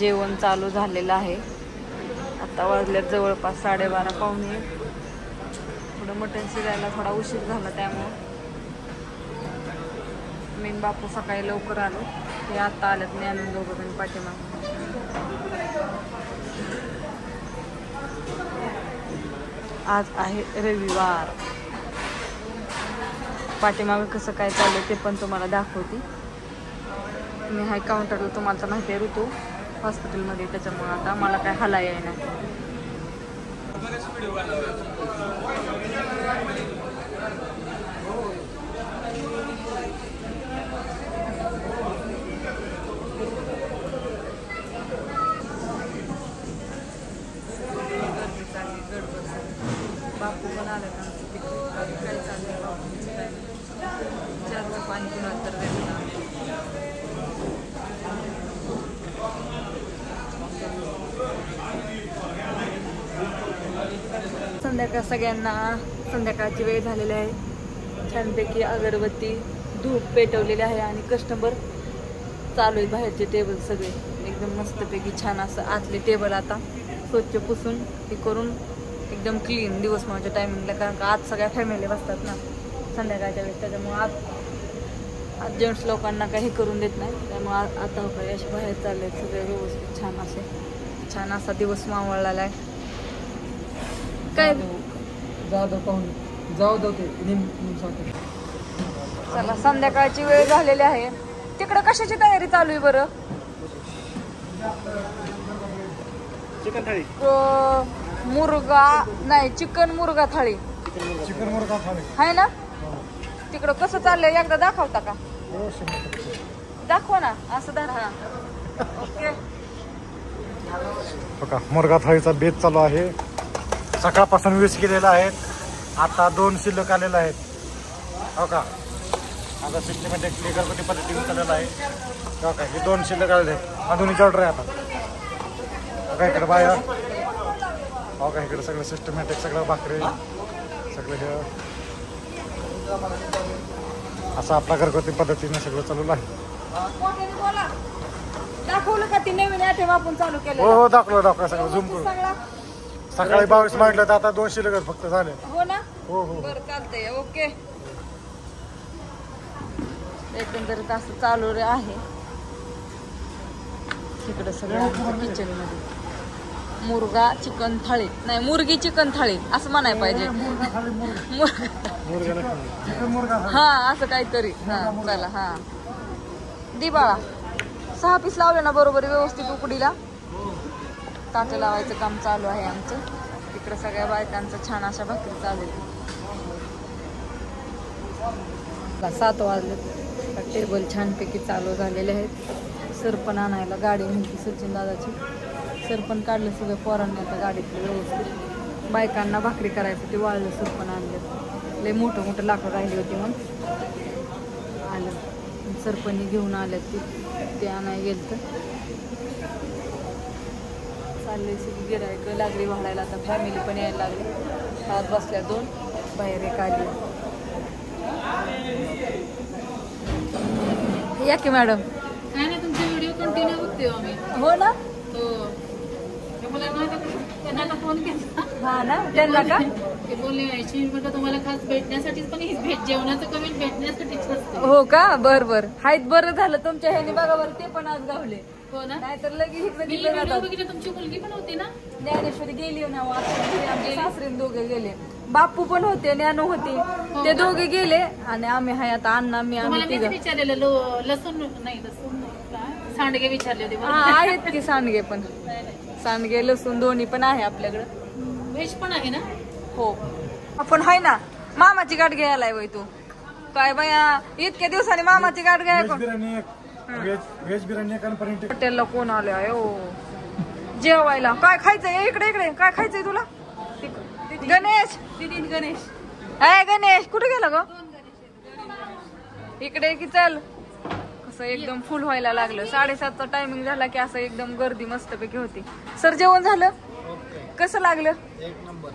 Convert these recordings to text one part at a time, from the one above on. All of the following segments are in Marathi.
जेवण चालू झालेलं आहे. आता वाजल्यात जवळपास 12:30 पावणे. थोडं मटण शिजायला थोडा उशीर झाला त्यामुळं मी बापू सकाळी लवकर आलो. ते आता आल्यात मी आणून दोघं पण पाठीमाग. आज आहे रविवार. पाठीमागं कसं काय चाललं ते पण तुम्हाला दाखवते. मी हाय काउंटरला, तुम्हाला तर माहिती आहे ऋतू हॉस्पिटलमध्ये, त्याच्यामुळे आता मला काय हाला येईना. बापू पण आलं का काय चाललंय बापूचं काय चार पाणी कुणाला तर द्यायला. संध्याकाळ सगळ्यांना संध्याकाळची वेळ झालेली आहे. छानपैकी अगरबत्ती धूप पेटवलेली आहे आणि कस्टमर चालू आहे. बाहेरचे टेबल सगळे एकदम मस्तपैकी छान असं आतले टेबल आता स्वच्छ पुसून हे करून एकदम क्लीन दिवस माझ्या टायमिंगला, कारण का आज सगळ्या फॅमिली बसतात ना संध्याकाळच्या वेळेस, त्याच्यामुळे आज जेंट्स लोकांना काही करून देत नाही. त्यामुळे आता काही असे बाहेर चालले सगळे व्यवस्थित छान असे छान असा दिवस मावळलेला आहे. काय चला संध्याकाळची वेळ झालेली आहे. तिकडं कशाची तयारी चालू आहे बरं? चिकन थाळी, मुर्गा नाही चिकन मुर्गा थाळी. चिकन मुर्गा थाळी आहे ना? तिकडं कसं चाललंय एकदा दाखवता का? दाखवा ना असं धरा. ओके बघा मुर्गा थाळीचा बेत चालू आहे. सकाळपासून 20 केलेला आहेत. आता 2 शिल्लक आलेला आहेत. हो का? आता सिस्टमॅटिक घरगुती पद्धतीने चाललेला आहे. हो का? हे 2 शिल्लक आलेले आहेत. अजूनही ऑर्डर आहे आता. बघा इकडे बाया, हो का? इकडे सगळं सिस्टमॅटिक सगळं भाकरी सगळं हे असं आपल्या घरगुती पद्धतीने सगळं चालू आहे. दाखवलं का ती नवीन आयटम आपण चालू केलं? हो दाखवलं सगळं झूम करून. सकाळी 22 मांडलं तर आता 2 शिल्लक फक्त झाले. हो ना? हो हो बरं चालतंय. ओके एकंदरीत असं चालू आहे. इकडं सगळं किचन मध्ये मुर्गा चिकन थाळी नाही मुर्गी चिकन थाळी असं म्हणाय पाहिजे. हा असं काहीतरी. हा चला हा दि बाळा 6 पीस लावले ना बरोबर व्यवस्थित उकडीला. ताटं लावायचं काम चालू आहे आमचं. तिकडं सगळ्या बायकांचं छान अशा भाकरी चालू आहे. 7 वाजले. टेबल छानपैकी चालू झालेले आहेत. सरपण आणायला गाडी म्हणते सचिन दादाची. सरपण काढलं सगळं पोरांनी आता गाडीतलं व्यवस्थित. बायकांना भाकरी करायचं ते वाळलं सरपण आणलं. लय मोठं मोठं लाकूड राहिली होती मग आलं सरपणी घेऊन आल्यात ते आणायला गेलं तर चालले सगळी गिरायकं लागली वाढायला. आता फॅमिली पण यायला लागली. आत बसल्या 2 बाहेर एक आली. या की मॅडम? काय नाही तुमचे व्हिडिओ कंटिन्यू होते आम्ही. हो ना? हो त्यांना फोन केला. हा ना त्यांना का ते बोलले म्हटलं तुम्हाला खास भेटण्यासाठीच, पण ही भेट जेवणाचं कमी भेटण्यासाठीच असते. हो का? बर बर हायत. बरं झालं तुमच्या ह्याने बघा बरं ते पण आज गावले. हो ना? नाहीतर लगेच बघितलं तुमची मुलगी पण होती ना ज्ञानेश्वरी गेली ना. आमचे सासरे दोघे गेले. बापू पण होते ज्ञानू होती ते दोघे गेले आणि आम्ही हाय आता अण्णा मी आम्ही तिघं. विचारलेलं लसूण नाही सांडगे विचारले होते. आहेत की सांडगे पण. सांडगे लसूण दोन्ही पण आहे आपल्याकडे. व्हेज पण आहे ना? हो आपण हाय ना. मामाची गाठ घ्यायला वय तू काय बाया इतक्या दिवसांनी मामाची गाठ घ्यायला. व्हेज बिर्याणी हॉटेलला कोण आले जेवायला? काय खायचंय? इकडे इकडे काय खायचंय तुला? गणेश गणेश अय गणेश कुठे गेला ग? इकडे की चल. कसं एकदम फुल व्हायला लागलं. 7:30चा टायमिंग झाला की असं एकदम गर्दी मस्तपैकी होती. सर जेवण झालं? कसं लागलं? 1 नंबर.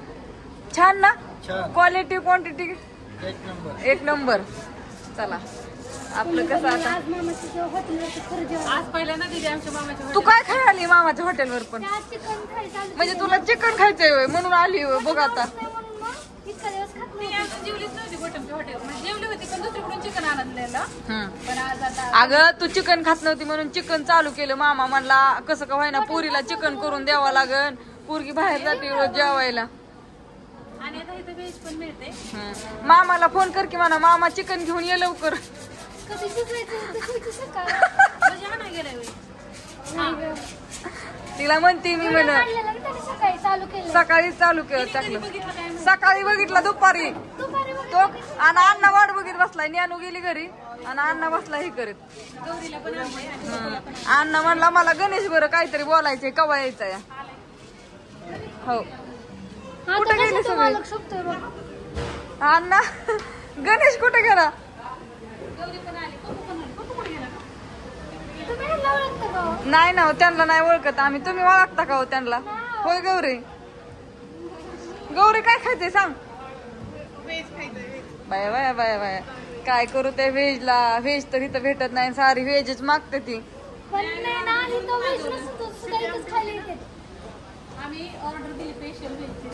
छान ना? Quality quantity 1 number. 1 नंबर. चला आपलं कसं आता आज मामाच्या जेव्हा हॉटेलवरती खरं जेवण आज पहिल्यांदा दिदी आमच्या मामाच्या तू काय खाय आली मामाच्या हॉटेलवर पण आज चिकन खायचं आलं म्हणजे तुला चिकन खायचंय होय, म्हणून आली होय. बघ आता नाही म्हणून मग इतका दिवस खात मी नाही आज जेवलीच नव्हती बॉटमच्या हॉटेल म्हणजे जेवली होती पण दुसरीकडून चिकन आणलेलं हम्म. पण आज आता अगं तू चिकन खात नव्हती म्हणून चिकन चालू केलं. मामा म्हणला कसं का व्हायना पुरीला चिकन करून द्यावं लागन, पोरगी बाहेर जाते रोज जेवायला. आणि आता इथं व्हेज पण मिळते हम्म. मामाला फोन कर की म्हणा मामा चिकन घेऊन ये लवकर. कधी शिजवायचं खायचं सकाळ म्हणजे आणा गेलाय होय. तिला म्हणते मी म्हण काढलेलं ना त्याने सकाळी चालू केलं सकाळी चालू केलं टाकलं. बघितलं काय माहिती. सकाळी बघितला दुपारी दुपारी बघ तो आणि अण्णा वाट बघित बसलाय. ज्ञानू गेली घरी आणि अण्णा बसला हे करीत. गौरीला पण आणलंय आणि बघूला पण अण्णा म्हणला मला गणेश बरं काहीतरी बोलायचंय कवा यायचा या. हो कुठे गेले सगळे मालक शोधतोय बघ अण्णा गणेश कुठे गेला. गौरी पण आली पप्पू पण आली पप्पू कुठे गेला तुम्ही ह्यांना ओळखता का हो? नाही ना हो, त्यांना नाही ओळखत आम्ही. तुम्ही ओळखता का हो त्यांना. होय गौरी गौरी काय खायचंय सांग. व्हेज खायचंय बाया बाया बाया बाया काय करू त्या व्हेजला. व्हेज तर इथं भेटत नाही सारी व्हेजच मागते ती. पण नाही ना इथं वेज नसतो सुद्धा इथंच खायला येते आम्ही ऑर्डर दिली स्पेशल व्हेजची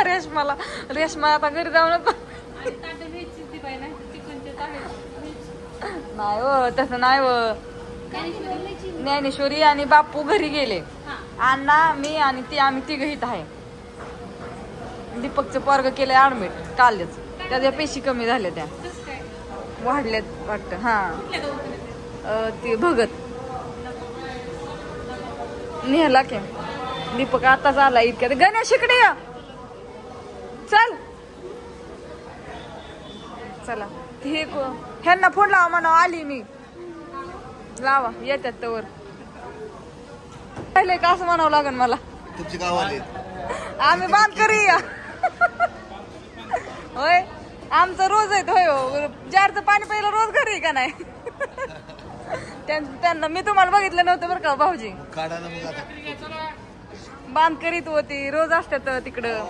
रेशमाला रेशमाला रेशमा आता घरी जाऊन आणि ताट व्हेजचीच ती पाहिजे चिकनचे ताट नाही हो तसं नाही हो. ज्ञानेश्वरी आणि बापू घरी गेले. अण्णा मी आणि ती आम्ही तिघ इथं आहे. दीपकचं पोरग केलंय ऍडमिट कालच. त्याच्या पेशी कमी झाल्या त्या कसं काय वाढल्यात वाटतं. हा कुठल्या दवाखान्यात ती भगत नेहला के दीपक आताच आला इतक्यात. गणेश इकडे या चल चला. हे ह्यांना फोन लावा म्हणा आली मी. लावा येतात तवर. पहिले का असं म्हणावं लागेल मला. तुमची गाव आली आम्ही बांध करूया होय आमचं रोज आहे होय हो. जारचं पाणी पहिलं रोज घरी का नाही. त्यांना मी तुम्हाला बघितलं नव्हतं बरं का भाऊजी. काढा ना मग आता बांध करीत होती रोज असतात तिकडं.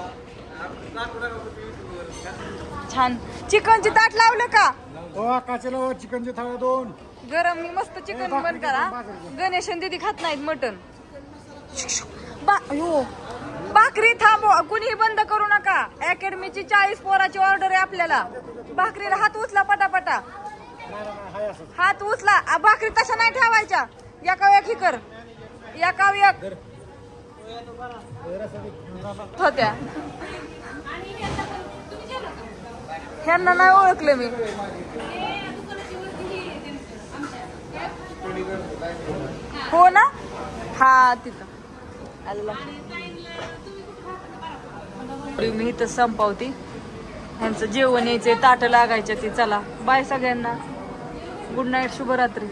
छान चिकनची ताट लावलं का हो काचेला चिकनचे थाळे 2 गरम. मी मस्त चिकन बंद करा. गणेश आणि दीदी खात नाहीत मटन. भाकरी थांबव कुणीही बंद करू नका. अकॅडमीची 40 पोराची ऑर्डर आहे आपल्याला. भाकरीला हात उचला पटापटा. हात उचला. भाकरी तशा नाही ठेवायच्या. एका एक ही कर एका एक होत्या. ह्यांना नाही ओळखलं मी. हो ना हा तिथं मी इथं संपावती. ह्यांचं जेवण यायचंय ताट लागायचं ती. चला बाय सगळ्यांना. गुड नाईट शुभरात्री.